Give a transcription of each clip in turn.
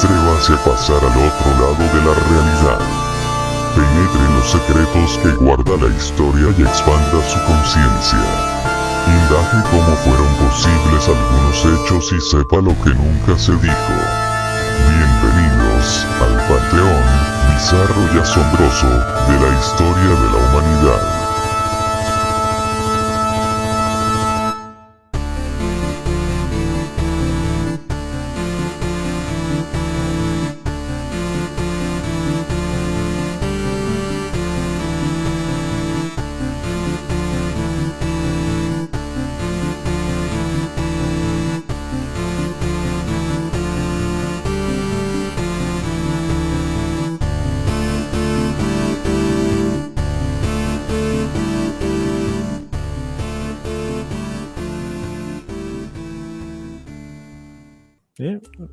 Atrévase a pasar al otro lado de la realidad. Penetre en los secretos que guarda la historia y expanda su conciencia. Indague cómo fueron posibles algunos hechos y sepa lo que nunca se dijo. Bienvenidos al panteón bizarro y asombroso de la historia de la humanidad.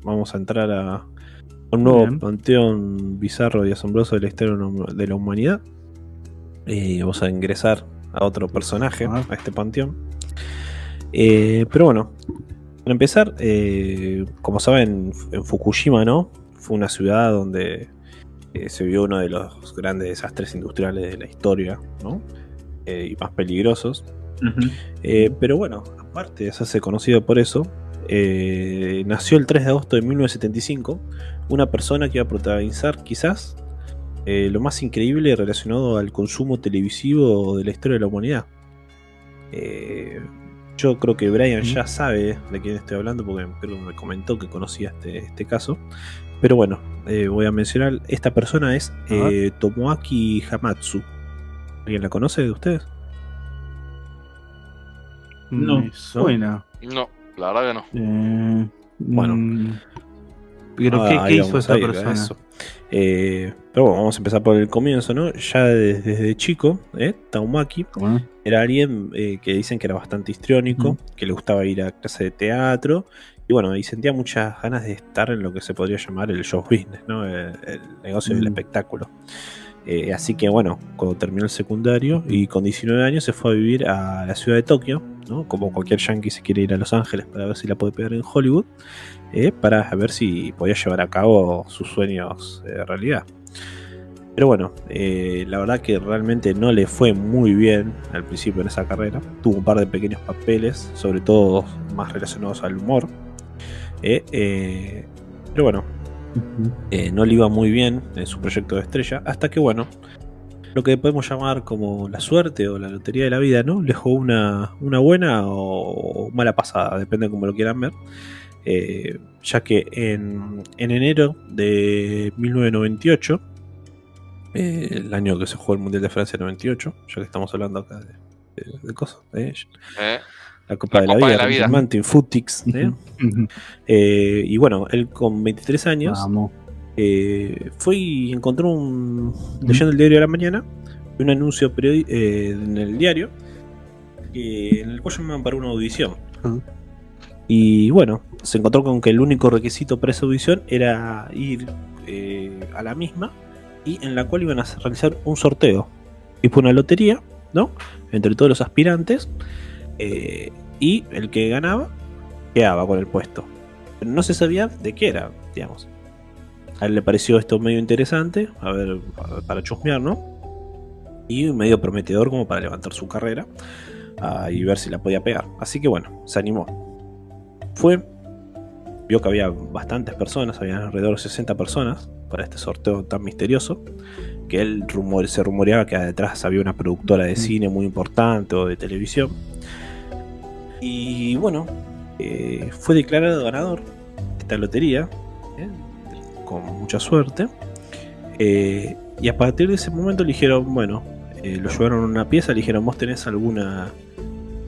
Vamos a entrar a un nuevo Bien. panteón bizarro y asombroso de la historia de la humanidad. Vamos a ingresar a otro personaje a este panteón. Pero bueno, para empezar, como saben, en Fukushima, ¿no? Fue una ciudad donde se vio uno de los grandes desastres industriales de la historia, ¿no? Y más peligrosos. Pero bueno, aparte de hacerse conocido por eso, nació el 3 de agosto de 1975 una persona que iba a protagonizar quizás lo más increíble relacionado al consumo televisivo de la historia de la humanidad. Yo creo que Brian ya sabe de quién estoy hablando porque me comentó que conocía este caso. Pero bueno, voy a mencionar, esta persona es Tomoaki Hamatsu. ¿Alguien la conoce de ustedes? No. Me suena. No, la verdad que no. Bueno. Pero ¿qué hizo esa persona? Pero bueno, vamos a empezar por el comienzo, ¿no? Ya desde chico, Taumaki era alguien que dicen que era bastante histriónico, que le gustaba ir a clase de teatro, y bueno, y sentía muchas ganas de estar en lo que se podría llamar el show business, ¿no? El negocio del espectáculo. Así que bueno, cuando terminó el secundario y con 19 años se fue a vivir a la ciudad de Tokio, ¿no? Como cualquier yankee se quiere ir a Los Ángeles para ver si la puede pegar en Hollywood, para ver si podía llevar a cabo sus sueños de realidad. Pero bueno, la verdad que realmente no le fue muy bien al principio en esa carrera. Tuvo un par de pequeños papeles, sobre todo más relacionados al humor. Pero bueno, no le iba muy bien en su proyecto de estrella, hasta que bueno, lo que podemos llamar como la suerte o la lotería de la vida, ¿no? Le jugó una buena o mala pasada, depende de cómo lo quieran ver. Ya que en enero de 1998, el año que se jugó el Mundial de Francia 98, ya que estamos hablando acá de cosas, la Copa de la Vida, Mantin Futix, y bueno, él con 23 años fue y encontró leyendo el diario de la mañana, un anuncio en el diario en el cual llamaban para una audición. Y bueno, se encontró con que el único requisito para esa audición era ir a la misma, y en la cual iban a realizar un sorteo, tipo una lotería, ¿no? Entre todos los aspirantes, y el que ganaba quedaba con el puesto. Pero no se sabía de qué era, digamos. A él le pareció esto medio interesante, a ver, para chusmear, ¿no? Y medio prometedor como para levantar su carrera y ver si la podía pegar. Así que bueno, se animó. Vio que había bastantes personas, había alrededor de 60 personas para este sorteo tan misterioso, que se rumoreaba que detrás había una productora de cine muy importante o de televisión. Y bueno, fue declarado ganador de esta lotería, con mucha suerte, y a partir de ese momento le dijeron, bueno, lo llevaron a una pieza, le dijeron, ¿vos tenés alguna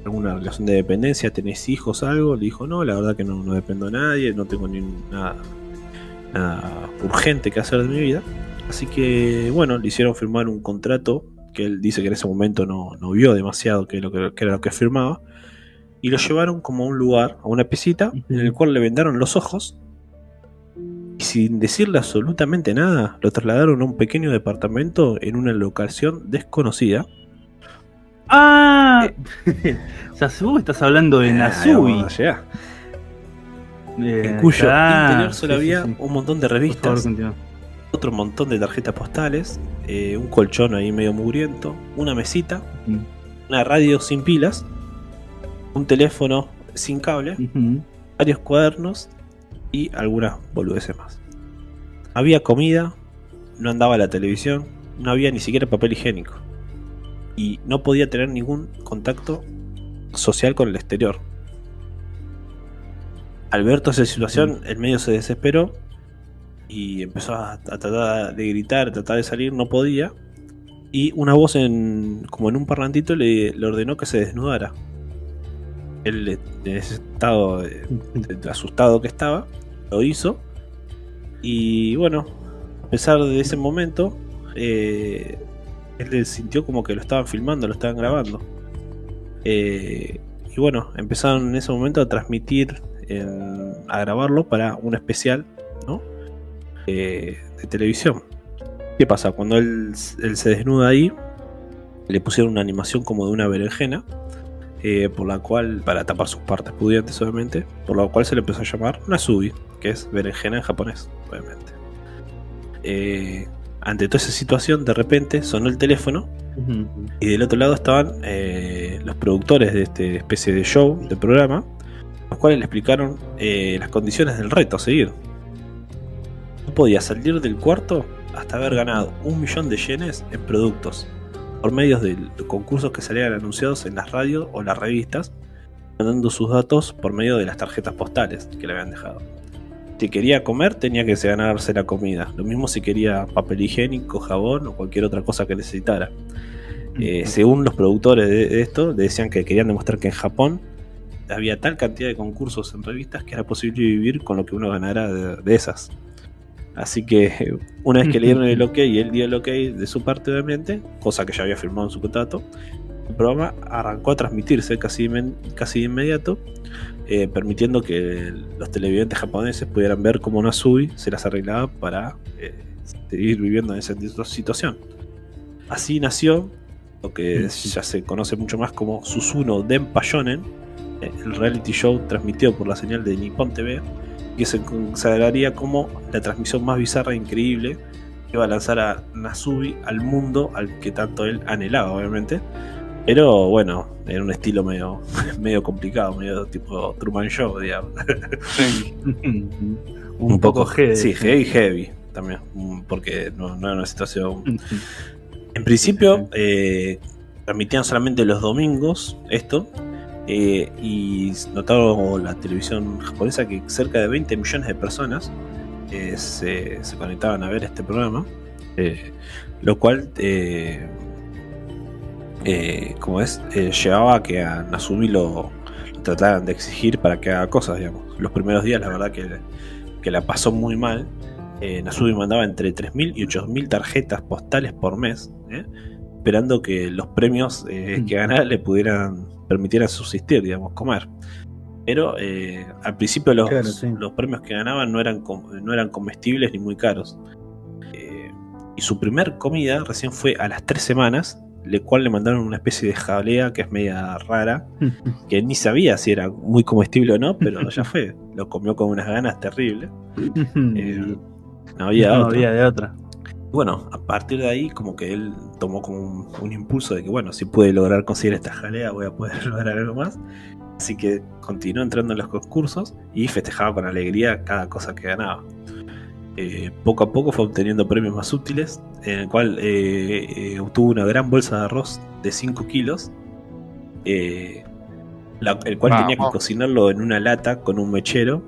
relación de dependencia? ¿Tenés hijos, algo? Le dijo, no, la verdad que no dependo de nadie, no tengo nada urgente que hacer de mi vida. Así que bueno, le hicieron firmar un contrato que él dice que en ese momento no vio demasiado que era lo que firmaba, y lo llevaron como a un lugar, a una piecita, en el cual le vendaron los ojos, y sin decirle absolutamente nada, lo trasladaron a un pequeño departamento en una locación desconocida. O sea, si vos estás hablando de Nasubi. en cuyo interior solo había un montón de revistas, otro montón de tarjetas postales, un colchón ahí medio mugriento, una mesita, una radio sin pilas, un teléfono sin cable, varios cuadernos y algunas boludeces más. Había comida, no andaba la televisión, no había ni siquiera papel higiénico y no podía tener ningún contacto social con el exterior. Al ver toda esa situación, el medio se desesperó y empezó a tratar de gritar, a tratar de salir, no podía. Y una voz como en un parlantito le ordenó que se desnudara. Él, en ese estado de asustado que estaba, lo hizo. Y bueno, a pesar de ese momento, él sintió como que lo estaban filmando, lo estaban grabando. Y bueno, empezaron en ese momento a transmitir, a grabarlo para un especial, ¿no? De televisión. ¿Qué pasa? Cuando él se desnuda ahí, le pusieron una animación como de una berenjena, por la cual, para tapar sus partes pudientes obviamente, por la cual se le empezó a llamar Nasubi, que es berenjena en japonés, obviamente. Ante toda esa situación, de repente sonó el teléfono y del otro lado estaban los productores de esta especie de show, de programa, los cuales le explicaron las condiciones del reto a seguir. No podía salir del cuarto hasta haber ganado 1 millón de yenes en productos por medio de concursos que salían anunciados en las radios o las revistas, mandando sus datos por medio de las tarjetas postales que le habían dejado. Si quería comer, tenía que ganarse la comida. Lo mismo si quería papel higiénico, jabón o cualquier otra cosa que necesitara. Según los productores de esto, le decían que querían demostrar que en Japón había tal cantidad de concursos en revistas que era posible vivir con lo que uno ganara de esas. Así que una vez que le dieron el ok y él dio el ok de su parte obviamente, cosa que ya había firmado en su contrato, el programa arrancó a transmitirse casi de inmediato, permitiendo que los televidentes japoneses pudieran ver cómo Nasubi se las arreglaba para seguir viviendo en esa situación. Así nació lo que ya se conoce mucho más como Susuno Denpa Shonen, el reality show transmitido por la señal de Nippon TV, que se consagraría como la transmisión más bizarra e increíble que iba a lanzar a Nasubi al mundo al que tanto él anhelaba, obviamente. Pero bueno, era un estilo medio complicado, medio tipo Truman Show, digamos. Sí. un poco heavy. Sí, heavy también, porque no era una situación. En principio, transmitían solamente los domingos esto. Y notaron la televisión japonesa que cerca de 20 millones de personas se conectaban a ver este programa, lo cual llevaba a que a Nasubi lo trataran de exigir para que haga cosas, digamos. Los primeros días la verdad que la pasó muy mal. Nasubi mandaba entre 3.000 y 8.000 tarjetas postales por mes, esperando que los premios que ganara le permitieran subsistir, digamos, comer. Pero al principio los premios que ganaban no eran comestibles ni muy caros. Y su primer comida recién fue a las 3 semanas, le cual le mandaron una especie de jalea que es media rara, que ni sabía si era muy comestible o no, pero ya fue. Lo comió con unas ganas terribles. No había de otra. Bueno, a partir de ahí como que él tomó como un impulso de que bueno, si pude lograr conseguir esta jalea voy a poder lograr algo más. Así que continuó entrando en los concursos y festejaba con alegría cada cosa que ganaba. Poco a poco fue obteniendo premios más útiles, en el cual obtuvo una gran bolsa de arroz de 5 kilos, el cual tenía que cocinarlo en una lata con un mechero.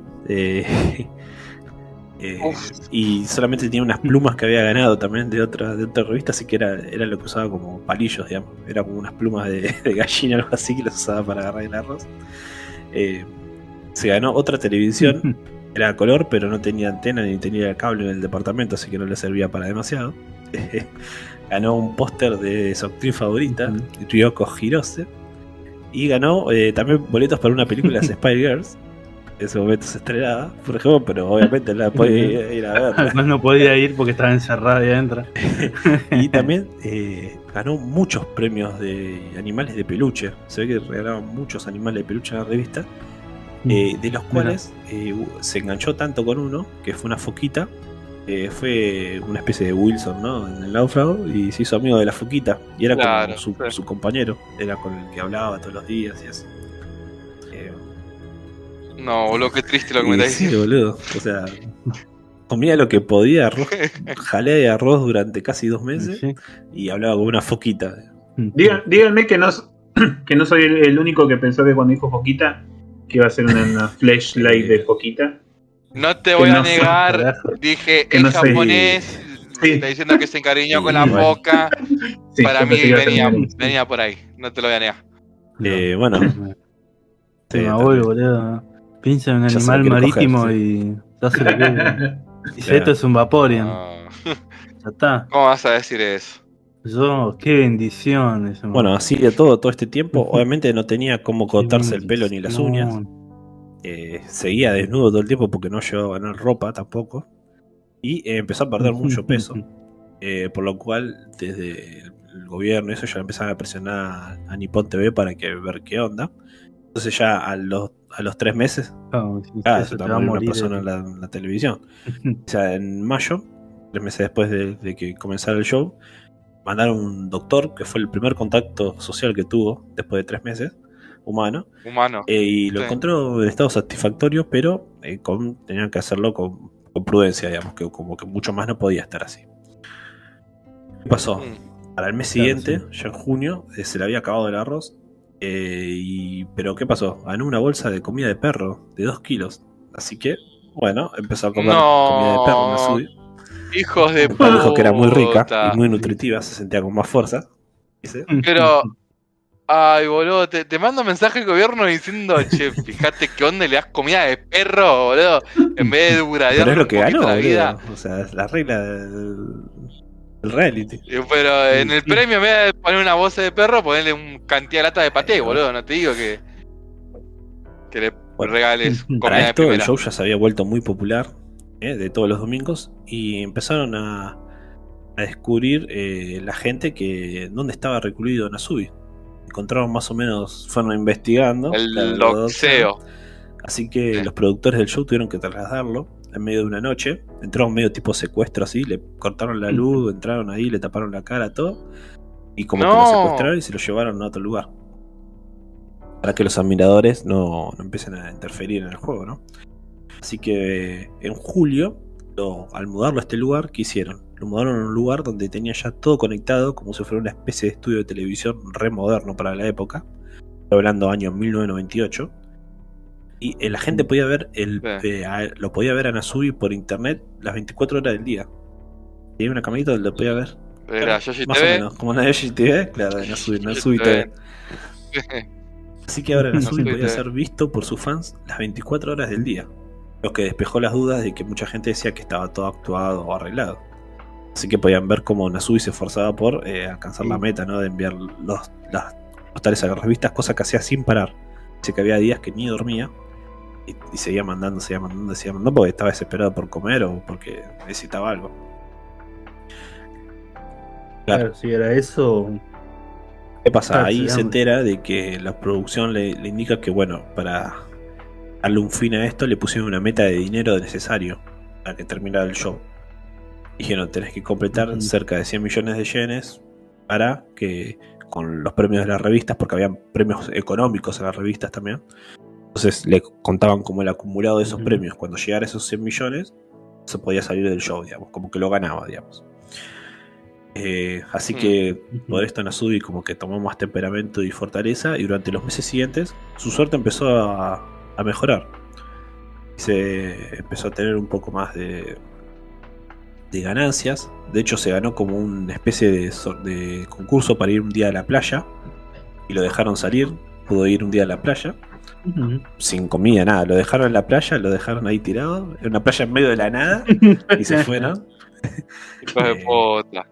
Y solamente tenía unas plumas que había ganado también de otra revista, así que era lo que usaba como palillos, digamos. Era como unas plumas de gallina o algo así que los usaba para agarrar el arroz. Se ganó otra televisión, era a color, pero no tenía antena ni tenía cable en el departamento, así que no le servía para demasiado. Ganó un póster de su actriz favorita, Ryoko Hirose, y ganó también boletos para una película de Spy Girls. En ese momento se estrenaba, por ejemplo, pero obviamente no la podía ir a ver. No podía ir porque estaba encerrada ahí adentro. Y también ganó muchos premios de animales de peluche. Se ve que regalaban muchos animales de peluche en la revista. de los cuales se enganchó tanto con uno, que fue una foquita, fue una especie de Wilson, ¿no? En el náufrago, y se hizo amigo de la foquita, y era Claro, como su compañero, era con el que hablaba todos los días y así. No, boludo, qué triste lo que me estás Sí, diciendo. boludo, o sea, comía lo que podía, arroz, jalea de arroz durante casi 2 meses, Sí. y hablaba con una foquita. Díganme que no soy el único que pensó que cuando dijo Foquita que iba a ser una flashlight de Foquita. No te voy Que a no sé, negar, carajo. dije, Que es no sé. japonés, Sí. está diciendo que se encariñó Sí, con la bueno. foca. Sí, Para yo mí pensé que iba a terminar ahí. venía por ahí, no te lo voy a negar. Bueno, Se me sí, abuelo, también. boludo. Piensa en un Ya se lo animal quiere coger, marítimo sí. y ya se lo quiere. Dice, Claro. esto es un Vaporeon. No. Ya está. ¿Cómo vas a decir eso? Qué bendición ese Bueno, así de todo este tiempo, obviamente no tenía cómo cortarse el pelo ni las uñas. Seguía desnudo todo el tiempo porque no llegaba a ganar ropa tampoco. Y empezó a perder mucho peso. Por lo cual, desde el gobierno y eso ya empezaban a presionar a Nippon TV para ver qué onda. Entonces ya a los 3 meses, se te va a morir una persona en la televisión. O sea, en mayo, 3 meses después de que comenzara el show, mandaron un doctor, que fue el primer contacto social que tuvo después de 3 meses, humano, y lo encontró en estado satisfactorio, pero tenían que hacerlo con prudencia, digamos, que como que mucho más no podía estar así. ¿Qué pasó? Para el mes siguiente, ya en junio, se le había acabado el arroz, pero ¿qué pasó? Ganó una bolsa de comida de perro de 2 kilos, así que, bueno, empezó a comer comida de perro en Nasubi. Hijos de puta. Dijo que era muy rica puta. y muy nutritiva, se sentía con más fuerza. ¿Dice? Pero, ay, boludo, te mando mensaje el gobierno diciendo, che, fíjate qué onda, le das comida de perro, boludo, en vez de duradear Pero es lo un que poquito ganó, la boludo. vida. O sea, es la regla del reality. Pero en el premio, en vez de poner una bolsa de perro, ponerle un cantidad de lata de paté, boludo. No te digo que le regales comida Para de esto, el primera. show ya se había vuelto muy popular, de todos los domingos, y empezaron a descubrir la gente que dónde estaba recluido Nasubi. Encontraron más o menos, fueron investigando. El doxeo. Así que los productores del show tuvieron que trasladarlo en medio de una noche. Entraron medio tipo secuestro así, le cortaron la luz, entraron ahí, le taparon la cara, todo. Y como que lo secuestraron y se lo llevaron a otro lugar. Para que los admiradores no empiecen a interferir en el juego, ¿no? Así que en julio, al mudarlo a este lugar, ¿qué hicieron? Lo mudaron a un lugar donde tenía ya todo conectado, como si fuera una especie de estudio de televisión re moderno para la época. Estoy hablando año 1998. Y la gente podía ver lo podía ver a Nasubi por internet las 24 horas del día. Tenía una camarita donde lo podía ver. Era Yoshi más TV. o menos, como una de Yoshi TV, claro, de Nasubi TV. Así que ahora Nasubi podía ser visto por sus fans las 24 horas del día. Lo que despejó las dudas de que mucha gente decía que estaba todo actuado o arreglado. Así que podían ver cómo Nasubi se esforzaba por alcanzar la meta, ¿no? De enviar las postales a las revistas, cosa que hacía sin parar. Dice que había días que ni dormía y seguía mandando, porque estaba desesperado por comer o porque necesitaba algo. Claro, si era eso. ¿Qué pasa? Ahí se entera de que la producción le indica que, bueno, para darle un fin a esto, le pusieron una meta de dinero necesario para que terminara el show. Dijeron, tenés que completar cerca de 100 millones de yenes para que, con los premios de las revistas, porque habían premios económicos en las revistas también, entonces le contaban como el acumulado de esos premios. Cuando llegara a esos 100 millones, se podía salir del show, digamos, como que lo ganaba, digamos. Así que por esto Nasubi como que tomó más temperamento y fortaleza, y durante los meses siguientes su suerte empezó a mejorar. Se empezó a tener un poco más de ganancias. De hecho se ganó como una especie de concurso para ir un día a la playa, y lo dejaron salir. Pudo ir un día a la playa sin comida, nada. Lo dejaron en la playa, lo dejaron ahí tirado en una playa en medio de la nada y se fueron. Hijos de puta.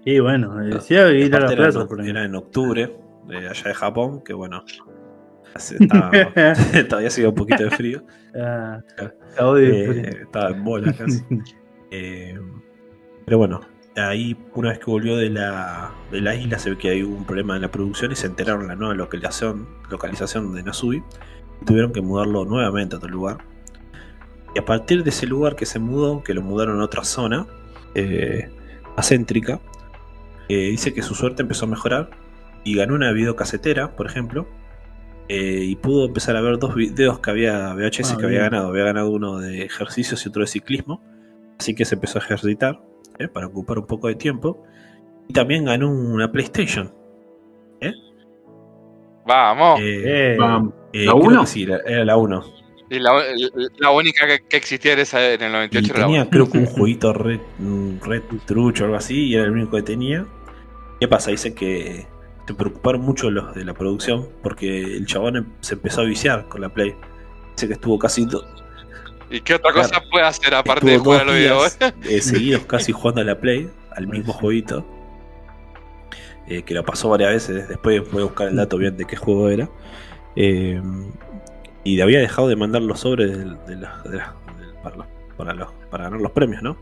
Y bueno, decía ir a la plaza. Era en octubre, allá de Japón, que bueno, todavía hacía un poquito de frío. Estaba en bola casi. Pero bueno, ahí una vez que volvió de la isla, se ve que hay un problema en la producción y se enteraron de la nueva localización de Nasubi. Tuvieron que mudarlo nuevamente a otro lugar. Y a partir de ese lugar que se mudó, que lo mudaron a otra zona más céntrica, dice que su suerte empezó a mejorar y ganó una videocasetera, por ejemplo, y pudo empezar a ver 2 videos que había VHS que había ganado. Había ganado uno de ejercicios y otro de ciclismo, así que se empezó a ejercitar para ocupar un poco de tiempo. Y también ganó una PlayStation. Vamos. ¿La Creo 1? que sí, era la 1. Y la única que existía en el 98 Y era la tenía, 1. creo que un jueguito red trucho o algo así, y era el único que tenía. ¿Qué pasa? Dice que se preocuparon mucho los de la producción porque el chabón se empezó a viciar con la Play. Dice que estuvo casi ¿Y qué otra cosa puede hacer aparte de estuvo jugar a 2 los videos? días seguidos casi jugando a la Play, al mismo jueguito, que lo pasó varias veces. Después voy a buscar el dato bien de qué juego era. Y había dejado de mandar los sobres para ganar los premios, ¿no?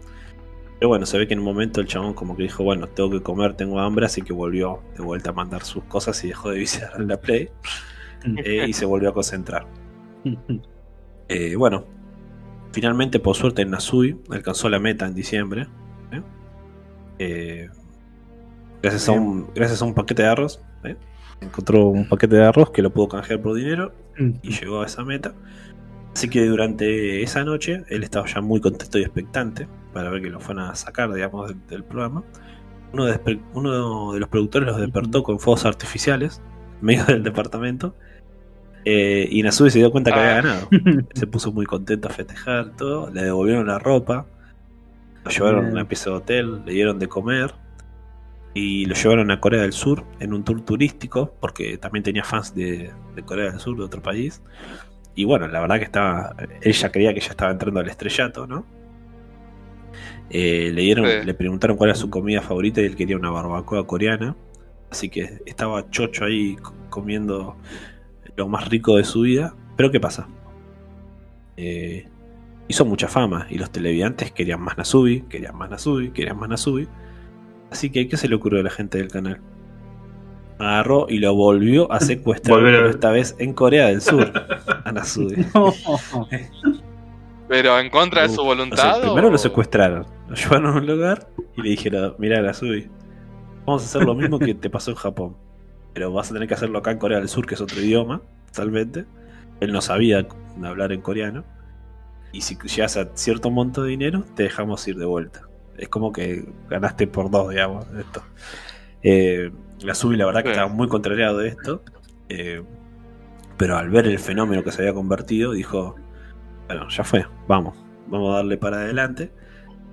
Pero bueno, se ve que en un momento el chabón como que dijo, bueno, tengo que comer, tengo hambre, así que volvió de vuelta a mandar sus cosas y dejó de viciar en la Play. Y se volvió a concentrar. Bueno, finalmente, por suerte, Nasui alcanzó la meta en diciembre. Gracias a un paquete de arroz. Encontró un paquete de arroz que lo pudo canjear por dinero y llegó a esa meta. Así que durante esa noche él estaba ya muy contento y expectante para ver que lo fueran a sacar, digamos, del programa. Uno de los productores los despertó con fuegos artificiales en medio del departamento. Y Nasui se dio cuenta que había ganado. Se puso muy contento a festejar todo. Le devolvieron la ropa, lo llevaron a una pieza de hotel, le dieron de comer y lo llevaron a Corea del Sur en un tour turístico, porque también tenía fans de Corea del Sur, de otro país. Y bueno, la verdad que ella creía que ya estaba entrando al estrellato, ¿no? Le preguntaron cuál era su comida favorita y él quería una barbacoa coreana. Así que estaba chocho ahí comiendo lo más rico de su vida. Pero ¿qué pasa? Hizo mucha fama y los televidentes querían más Nasui, querían más Nasui, querían más Nasui. Así que, ¿qué se le ocurrió a la gente del canal? Agarró y lo volvió a secuestrar, pero esta vez en Corea del Sur, a Nasui. ¿Pero en contra de su voluntad? Primero lo secuestraron, lo llevaron a un lugar y le dijeron, mirá, Nasui, vamos a hacer lo mismo que te pasó en Japón, pero vas a tener que hacerlo acá en Corea del Sur, que es otro idioma, totalmente. Él no sabía hablar en coreano. Y si llegas a cierto monto de dinero, te dejamos ir de vuelta. Es como que ganaste por 2, digamos, esto. Nasui la verdad que estaba muy contrariado de esto, pero al ver el fenómeno que se había convertido, dijo, bueno, ya fue, vamos a darle para adelante.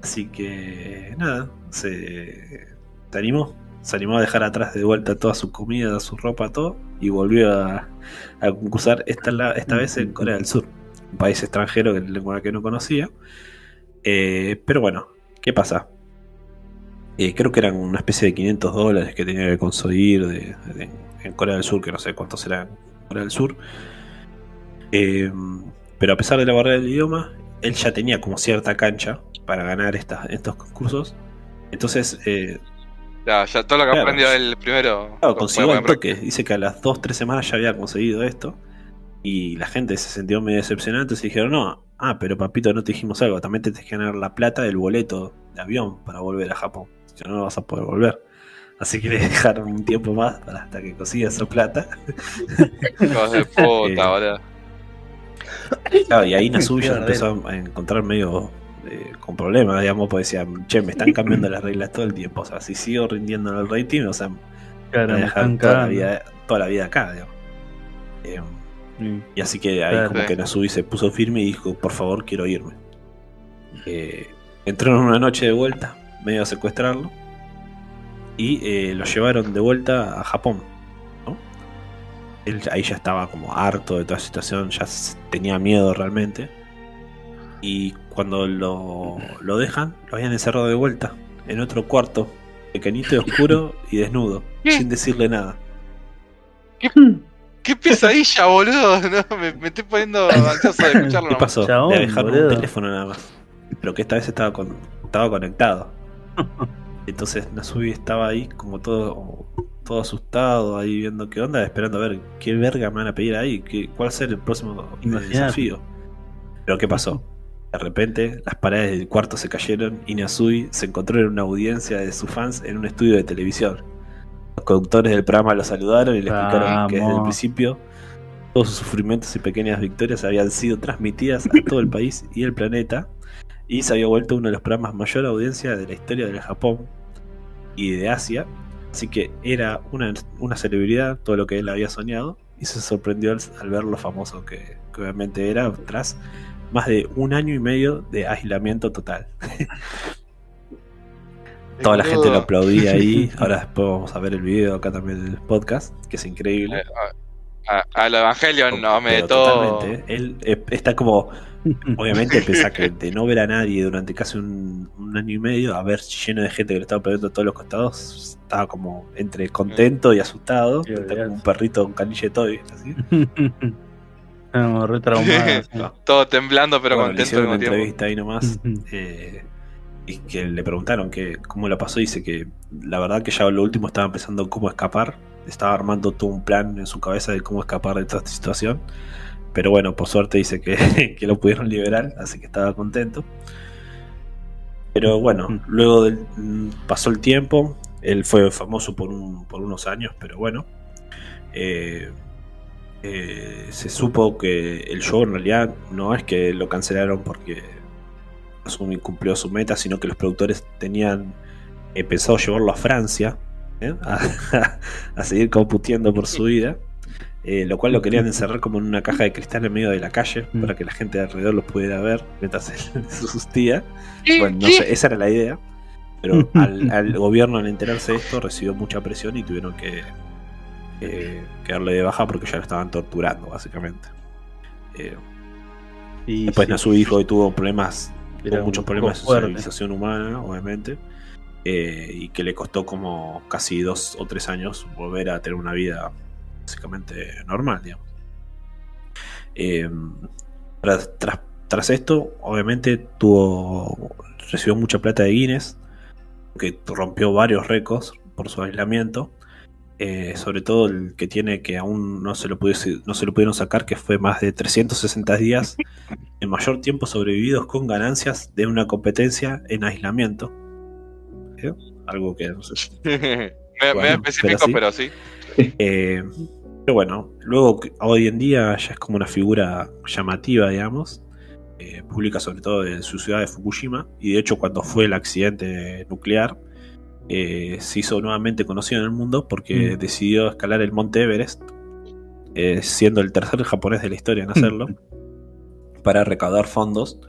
Así que nada, se animó a dejar atrás de vuelta toda su comida, su ropa, todo, y volvió a concursar esta vez en Corea del Sur, un país extranjero que lengua que no conocía. Pero bueno, ¿qué pasa? Creo que eran una especie de $500 que tenía que conseguir en Corea del Sur, que no sé cuánto será en Corea del Sur. Pero a pesar de la barrera del idioma, él ya tenía como cierta cancha para ganar estos concursos. Entonces, ya todo lo que aprendió el primero. Claro, consiguió al toque. Dice que a las 2-3 semanas ya había conseguido esto. Y la gente se sintió medio decepcionada. Entonces dijeron, no, pero papito, no te dijimos algo. También te tienes que ganar la plata del boleto de avión para volver a Japón. Si no, no vas a poder volver. Así que le dejaron un tiempo más hasta que consiga esa plata. Hijos de puta, ahora. Claro, y ahí Nasui ya empezó a encontrar medio con problemas, digamos, porque decían, che, me están cambiando las reglas todo el tiempo. O sea, si sigo rindiendo en el rating, o sea, claro, me voy a dejar toda la vida acá, digamos. Y así que ahí como que Nasui se puso firme y dijo, por favor, quiero irme. Entraron una noche de vuelta, medio a secuestrarlo, y lo llevaron de vuelta a Japón, ¿no? Él ahí ya estaba como harto de toda la situación, ya tenía miedo realmente. Y cuando lo dejan, lo habían encerrado de vuelta en otro cuarto, pequeñito y oscuro y desnudo, sin decirle nada. ¿Qué pesadilla, boludo? No, me estoy poniendo ansioso de escucharlo. ¿Qué pasó? Chabón, le dejaron boludo. un teléfono nada más, pero que esta vez estaba conectado. Entonces Nasui estaba ahí como todo todo asustado ahí viendo qué onda, esperando a ver qué verga me van a pedir ahí, cuál va a ser el próximo desafío. Pero ¿qué pasó? De repente las paredes del cuarto se cayeron y Inazui se encontró en una audiencia de sus fans en un estudio de televisión. Los conductores del programa lo saludaron y le explicaron que desde el principio todos sus sufrimientos y pequeñas victorias habían sido transmitidas a todo el país y el planeta, y se había vuelto uno de los programas mayor audiencia de la historia del Japón y de Asia. Así que era una celebridad, todo lo que él había soñado, y se sorprendió al ver lo famoso que obviamente era tras más de 1 año y medio de aislamiento total. Toda la gente lo aplaudía ahí. Ahora después vamos a ver el video acá también del podcast, que es increíble. Al Evangelion no me todo. Totalmente. Él está como, obviamente, pese a que de no ver a nadie durante casi un año y medio, a ver lleno de gente que le estaba aplaudiendo a todos los costados, estaba como entre contento y asustado. Está como un perrito con canilla de toy, así. Re traumado. Todo temblando, pero bueno, contento. Le hicieron una entrevista ahí nomás. Y que le preguntaron que cómo la pasó. Dice que la verdad que ya lo último estaba pensando cómo escapar. Estaba armando todo un plan en su cabeza de cómo escapar de toda esta situación. Pero bueno, por suerte dice que lo pudieron liberar, así que estaba contento. Pero bueno, luego pasó el tiempo. Él fue famoso por unos años, pero bueno. Se supo que el show en realidad no es que lo cancelaron porque Asumi cumplió su meta, sino que los productores tenían pensado llevarlo a Francia, a seguir computiendo por su vida, lo cual lo querían encerrar como en una caja de cristal en medio de la calle para que la gente de alrededor los pudiera ver mientras él se sustía. Bueno, no sé, esa era la idea, pero al gobierno, al enterarse de esto, recibió mucha presión y tuvieron que darle de baja porque ya lo estaban torturando, básicamente. Después Nasuhi dijo que tuvo muchos problemas de socialización humana, obviamente, y que le costó como casi 2 o 3 años volver a tener una vida básicamente normal, digamos. Tras esto, obviamente recibió mucha plata de Guinness, que rompió varios récords por su aislamiento. Sobre todo el que tiene, que aún no se lo pudieron sacar, que fue más de 360 días el mayor tiempo sobrevividos con ganancias de una competencia en aislamiento. Algo que no sé. Me específico, pero sí. Pero bueno, luego hoy en día ya es como una figura llamativa, digamos. Pública sobre todo de su ciudad de Fukushima, y de hecho cuando fue el accidente nuclear se hizo nuevamente conocido en el mundo porque decidió escalar el monte Everest, siendo el tercer japonés de la historia en hacerlo, para recaudar fondos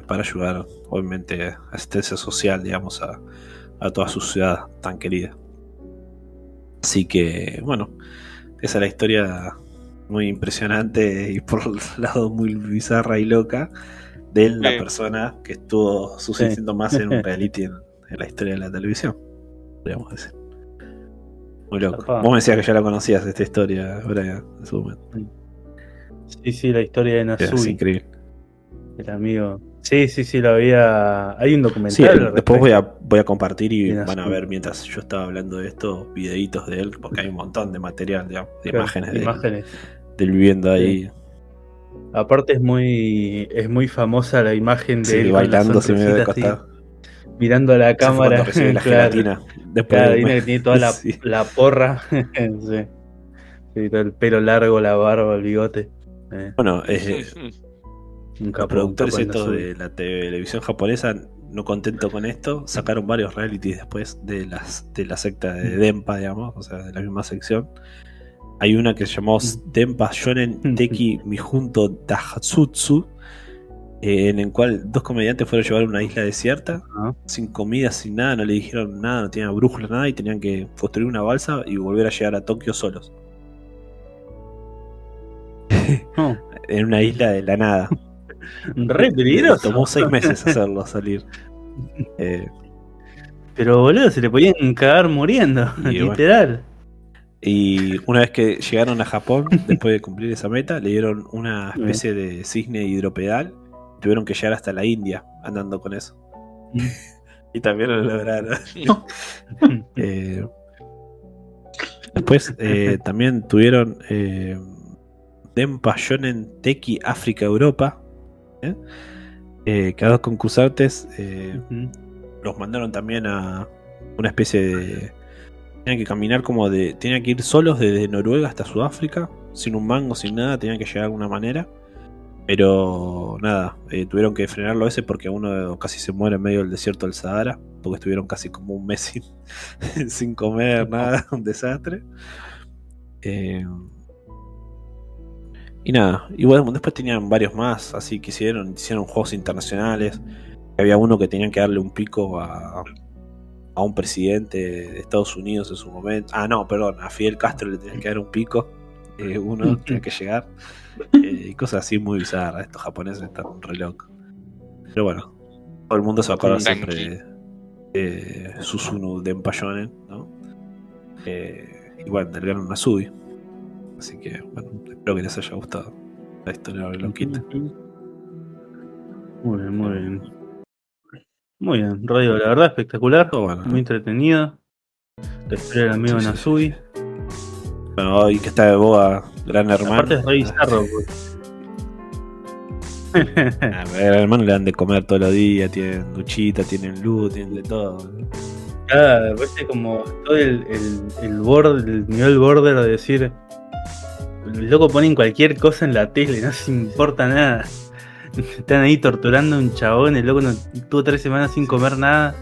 para ayudar, obviamente, asistencia social, digamos, a toda su ciudad tan querida. Así que, bueno, esa es la historia muy impresionante y por el lado muy bizarra y loca de la persona que estuvo sucediendo más en un reality en la historia de la televisión, podríamos decir. Muy loco. Vos me decías que ya la conocías, esta historia, Brian, en su momento. Sí, la historia de Nasuhi. Es increíble. El amigo. Sí, lo había. Hay un documental. Sí, después voy a compartir y van a ver, mientras yo estaba hablando de esto, videitos de él, porque hay un montón de material, digamos, de imágenes de él viviendo ahí. Aparte es muy famosa la imagen de él bailando sin medio de costado, mirando a la cámara. Cuando recibe la gelatina. Después que tiene toda la porra. Sí, todo el pelo largo, la barba, el bigote. Bueno, los productores estos de la televisión japonesa, no contento con esto, sacaron varios realities después de la secta de Denpa, digamos, o sea, de la misma sección. Hay una que se llamó Denpa Shonen Teki Mijunto Dahatsutsu, en el cual 2 comediantes fueron a llevar a una isla desierta, sin comida, sin nada, no le dijeron nada, no tenían brújula, nada, y tenían que construir una balsa y volver a llegar a Tokio solos. En una isla de la nada. Re peligroso. Tomó 6 meses hacerlo salir. Pero boludo, se le podían cagar muriendo, literal. Bueno. Y una vez que llegaron a Japón, después de cumplir esa meta, le dieron una especie de cisne hidropedal. Tuvieron que llegar hasta la India andando con eso. Y también lo lograron. Después también tuvieron Denpa Shonen Teki África Europa. Cada dos concursantes los mandaron también a una especie de... Tenían que caminar tenían que ir solos desde Noruega hasta Sudáfrica, sin un mango, sin nada, tenían que llegar de alguna manera. Pero nada, tuvieron que frenarlo ese porque uno casi se muere en medio del desierto del Sahara, porque estuvieron casi como un mes sin comer, nada, un desastre. Y nada, y bueno, después tenían varios más, así que hicieron juegos internacionales. Había uno que tenían que darle un pico a un presidente de Estados Unidos en su momento. Ah, no, perdón, a Fidel Castro le tenían que dar un pico. Uno tenía que llegar. Y cosas así muy bizarras. Estos japoneses están re locos. Pero bueno, todo el mundo se va a acordar siempre de Susumu Denpa Shonen, ¿no? Y bueno, del gran Nasubi. Así que, bueno, espero que les haya gustado la historia de loquita. Muy bien, muy bien. Muy bien, Radio, la verdad, espectacular. Bueno, muy entretenido. La historia del amigo Nasubi. Bueno, hoy que está de boga Gran Hermano. Aparte es re bizarro, pues. A Gran Hermano le dan de comer todos los días, tienen duchita, tienen luz, tienen de todo. Claro, parece como todo el borde, el nivel border de decir, el loco ponen cualquier cosa en la tele, no se importa nada. Están ahí torturando a un chabón, el loco no tuvo 3 semanas sin comer nada.